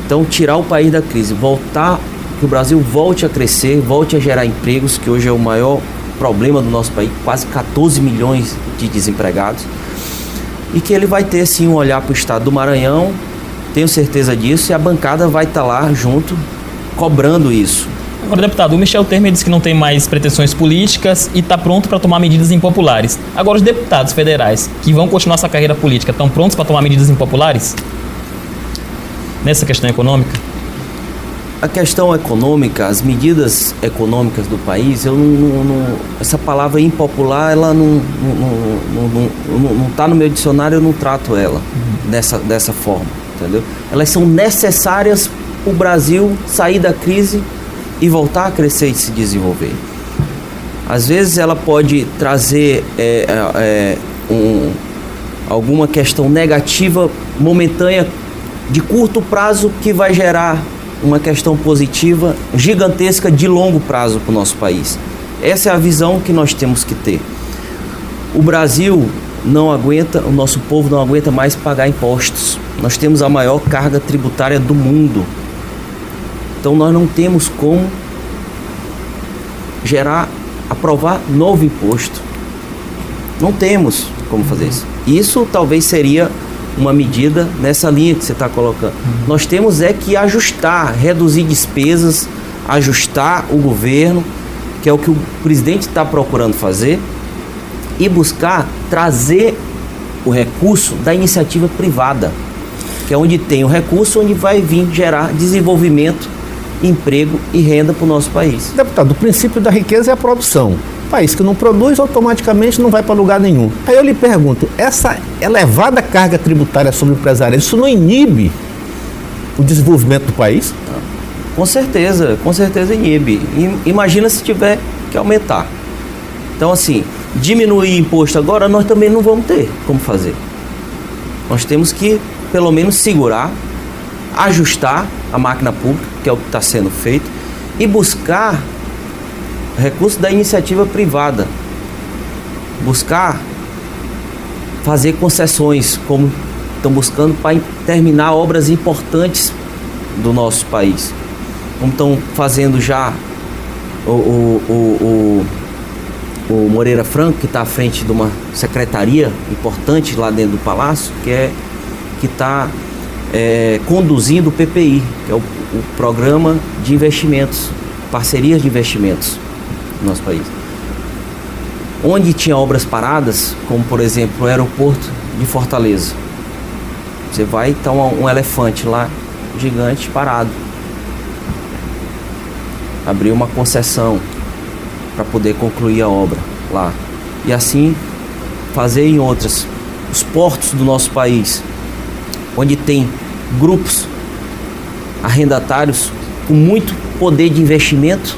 Então, tirar o país da crise, que o Brasil volte a crescer, volte a gerar empregos, que hoje é o maior problema do nosso país, quase 14 milhões de desempregados, e que ele vai ter sim um olhar para o estado do Maranhão, tenho certeza disso, e a bancada vai estar lá junto, cobrando isso. Agora, deputado, o Michel Temer disse que não tem mais pretensões políticas e está pronto para tomar medidas impopulares. Agora, os deputados federais que vão continuar essa carreira política estão prontos para tomar medidas impopulares? Nessa questão econômica? A questão econômica, as medidas econômicas do país, essa palavra impopular, ela não está no meu dicionário, eu não trato ela dessa forma, entendeu? Elas são necessárias para o Brasil sair da crise e voltar a crescer e se desenvolver. Às vezes ela pode trazer alguma questão negativa, momentânea, de curto prazo, que vai gerar uma questão positiva, gigantesca, de longo prazo para o nosso país. Essa é a visão que nós temos que ter. O Brasil não aguenta, o nosso povo não aguenta mais pagar impostos. Nós temos a maior carga tributária do mundo. Então nós não temos como aprovar novo imposto. Não temos como fazer isso. Isso talvez seria uma medida nessa linha que você está colocando. Nós temos que ajustar, reduzir despesas, ajustar o governo, que é o que o presidente está procurando fazer, e buscar trazer o recurso da iniciativa privada, que é onde tem o recurso, onde vai vir gerar desenvolvimento, emprego e renda para o nosso país. Deputado, o princípio da riqueza é a produção. País que não produz, automaticamente não vai para lugar nenhum. Aí eu lhe pergunto, essa elevada carga tributária sobre o empresariado, isso não inibe o desenvolvimento do país? Com certeza inibe. Imagina se tiver que aumentar. Então, assim, diminuir imposto agora, nós também não vamos ter como fazer. Nós temos que, pelo menos, segurar, ajustar a máquina pública, que é o que está sendo feito, e buscar recursos da iniciativa privada. Buscar fazer concessões, como estão buscando para terminar obras importantes do nosso país. Como estão fazendo já o Moreira Franco, que está à frente de uma secretaria importante lá dentro do Palácio, que está conduzindo o PPI, que é o Programa de Investimentos, Parcerias de Investimentos no nosso país. Onde tinha obras paradas, como por exemplo o aeroporto de Fortaleza, você vai estar um elefante lá, gigante, parado. Abrir uma concessão para poder concluir a obra lá. E assim fazer em outras. Os portos do nosso país, onde tem grupos arrendatários com muito poder de investimento,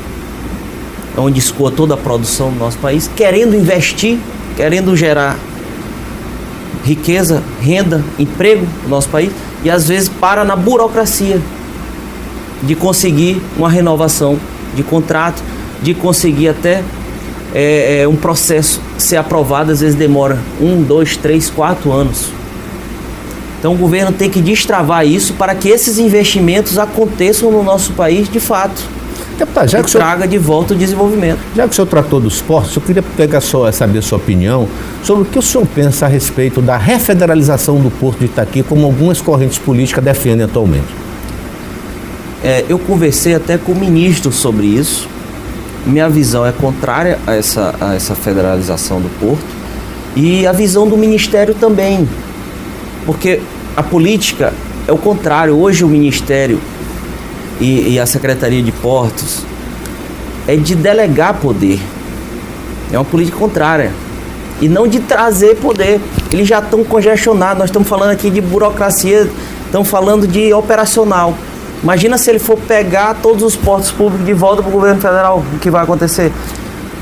onde escoa toda a produção do nosso país, querendo investir, querendo gerar riqueza, renda, emprego no nosso país, e às vezes para na burocracia de conseguir uma renovação de contrato, de conseguir até um processo ser aprovado, às vezes demora 1, 2, 3, 4 anos. Então o governo tem que destravar isso para que esses investimentos aconteçam no nosso país de fato. Deputado, que traga de volta o desenvolvimento. Já que o senhor tratou dos portos, eu queria saber a sua opinião sobre o que o senhor pensa a respeito da refederalização do Porto de Itaqui, como algumas correntes políticas defendem atualmente. Eu conversei até com o ministro sobre isso. Minha visão é contrária a essa federalização do Porto, e a visão do Ministério também, porque a política é o contrário. Hoje o Ministério e a Secretaria de Portos é de delegar poder, é uma política contrária, e não de trazer poder. Eles já estão congestionados. Nós estamos falando aqui de burocracia, estamos falando de operacional. Imagina se ele for pegar todos os portos públicos de volta para o governo federal, o que vai acontecer?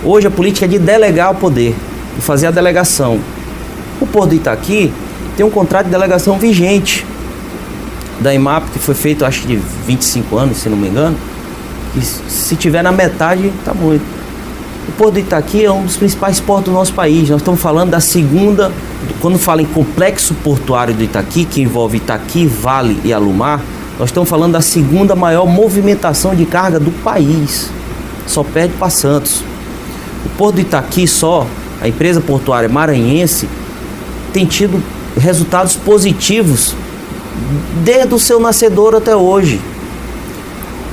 Hoje a política é de delegar o poder, de fazer a delegação. O Porto de Itaqui tem um contrato de delegação vigente da IMAP, que foi feito acho que de 25 anos, se não me engano, e se tiver na metade, tá muito. O Porto de Itaqui é um dos principais portos do nosso país. Nós estamos falando da segunda, quando fala em complexo portuário do Itaqui, que envolve Itaqui, Vale e Alumar, nós estamos falando da segunda maior movimentação de carga do país, só perde para Santos. O Porto de Itaqui a empresa portuária maranhense, tem tido resultados positivos desde o seu nascedor até hoje.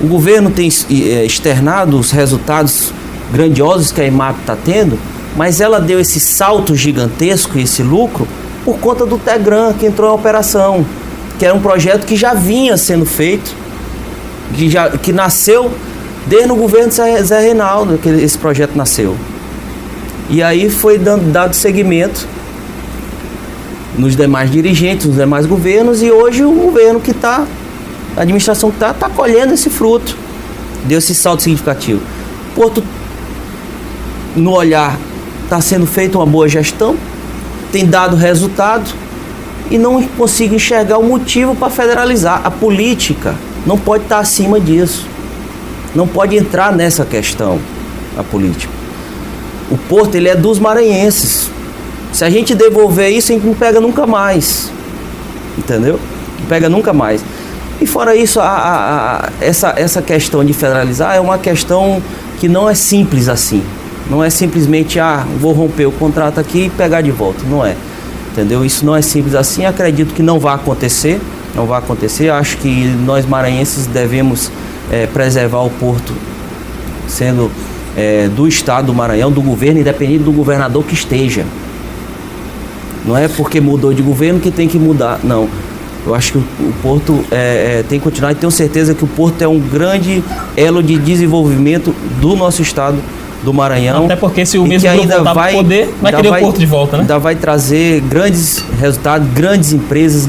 O governo tem externado os resultados grandiosos que a IMAP está tendo, mas ela deu esse salto gigantesco, esse lucro, por conta do Tegran, que entrou em operação, que era um projeto que já vinha sendo feito, que nasceu desde o governo de Zé Reinaldo, que esse projeto nasceu. E aí foi dado seguimento nos demais dirigentes, nos demais governos, e hoje o governo que está, a administração que está colhendo esse fruto, deu esse salto significativo. Porto, no olhar, está sendo feita uma boa gestão, tem dado resultado, e não consigo enxergar o motivo para federalizar. A política não pode estar acima disso, não pode entrar nessa questão, a política. O Porto, ele é dos maranhenses. Se a gente devolver isso, a gente não pega nunca mais, entendeu? Não pega nunca mais. E fora isso, essa questão de federalizar é uma questão que não é simples assim. Não é simplesmente, vou romper o contrato aqui e pegar de volta. Não é. Entendeu? Isso não é simples assim. Acredito que não vai acontecer. Não vai acontecer. Acho que nós maranhenses devemos preservar o Porto sendo do estado do Maranhão, do governo, independente do governador que esteja. Não é porque mudou de governo que tem que mudar. Não. Eu acho que o Porto tem que continuar, e tenho certeza que o Porto é um grande elo de desenvolvimento do nosso estado do Maranhão. Até porque se o mesmo grupo voltar para o poder, vai querer o Porto de volta, né? Ainda vai trazer grandes resultados, grandes empresas,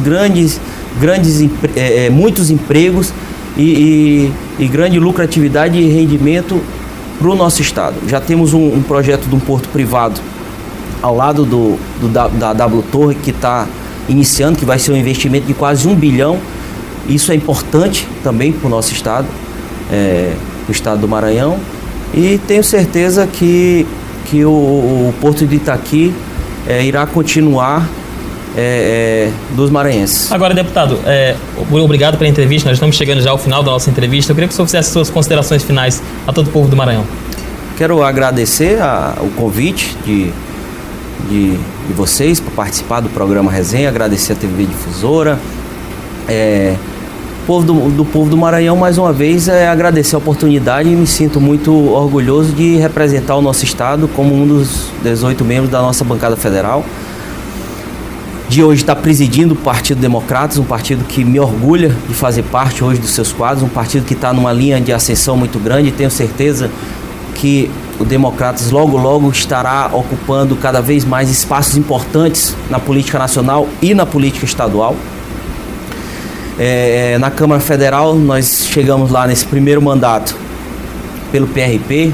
muitos empregos e grande lucratividade e rendimento para o nosso estado. Já temos um projeto de um porto privado ao lado da W Torre, que está iniciando, que vai ser um investimento de quase 1 bilhão. Isso é importante também para o nosso estado, o estado do Maranhão. E tenho certeza que o Porto de Itaqui irá continuar dos maranhenses. Agora, deputado, obrigado pela entrevista. Nós estamos chegando já ao final da nossa entrevista. Eu queria que o senhor fizesse suas considerações finais a todo o povo do Maranhão. Quero agradecer o convite de vocês para participar do programa Resenha, agradecer a TV Difusora, do povo do Maranhão, mais uma vez, agradecer a oportunidade e me sinto muito orgulhoso de representar o nosso estado como um dos 18 membros da nossa bancada federal. De hoje estar presidindo o Partido Democratas, um partido que me orgulha de fazer parte hoje dos seus quadros, um partido que está numa linha de ascensão muito grande, e tenho certeza que o Democratas logo estará ocupando cada vez mais espaços importantes na política nacional e na política estadual. Na Câmara Federal nós chegamos lá nesse primeiro mandato pelo PRP,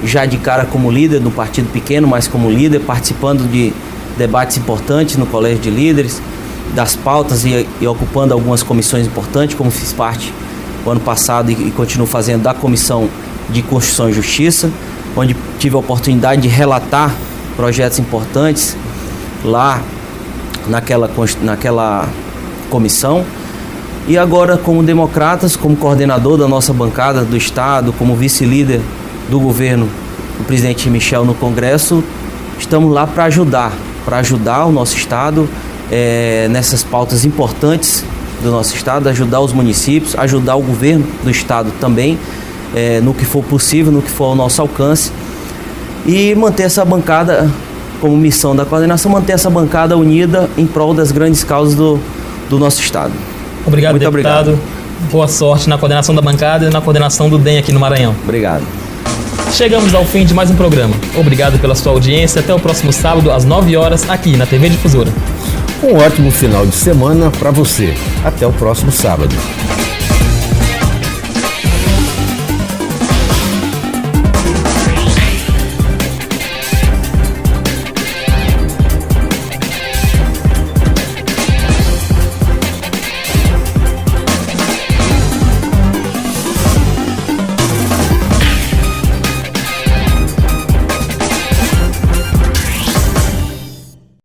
já de cara como líder do partido pequeno, mas como líder, participando de debates importantes no Colégio de Líderes, das pautas e ocupando algumas comissões importantes, como fiz parte o ano passado e continuo fazendo da Comissão de Constituição e Justiça, onde tive a oportunidade de relatar projetos importantes lá naquela comissão. E agora, como Democratas, como coordenador da nossa bancada do Estado, como vice-líder do governo do presidente Michel no Congresso, estamos lá para ajudar o nosso Estado nessas pautas importantes do nosso Estado, ajudar os municípios, ajudar o governo do Estado também, no que for possível, no que for ao nosso alcance, e manter essa bancada, como missão da coordenação, manter essa bancada unida em prol das grandes causas do nosso Estado. Obrigado, muito deputado. Obrigado. Boa sorte na coordenação da bancada e na coordenação do DEM aqui no Maranhão. Obrigado. Chegamos ao fim de mais um programa. Obrigado pela sua audiência. Até o próximo sábado, às 9 horas, aqui na TV Difusora. Um ótimo final de semana para você. Até o próximo sábado.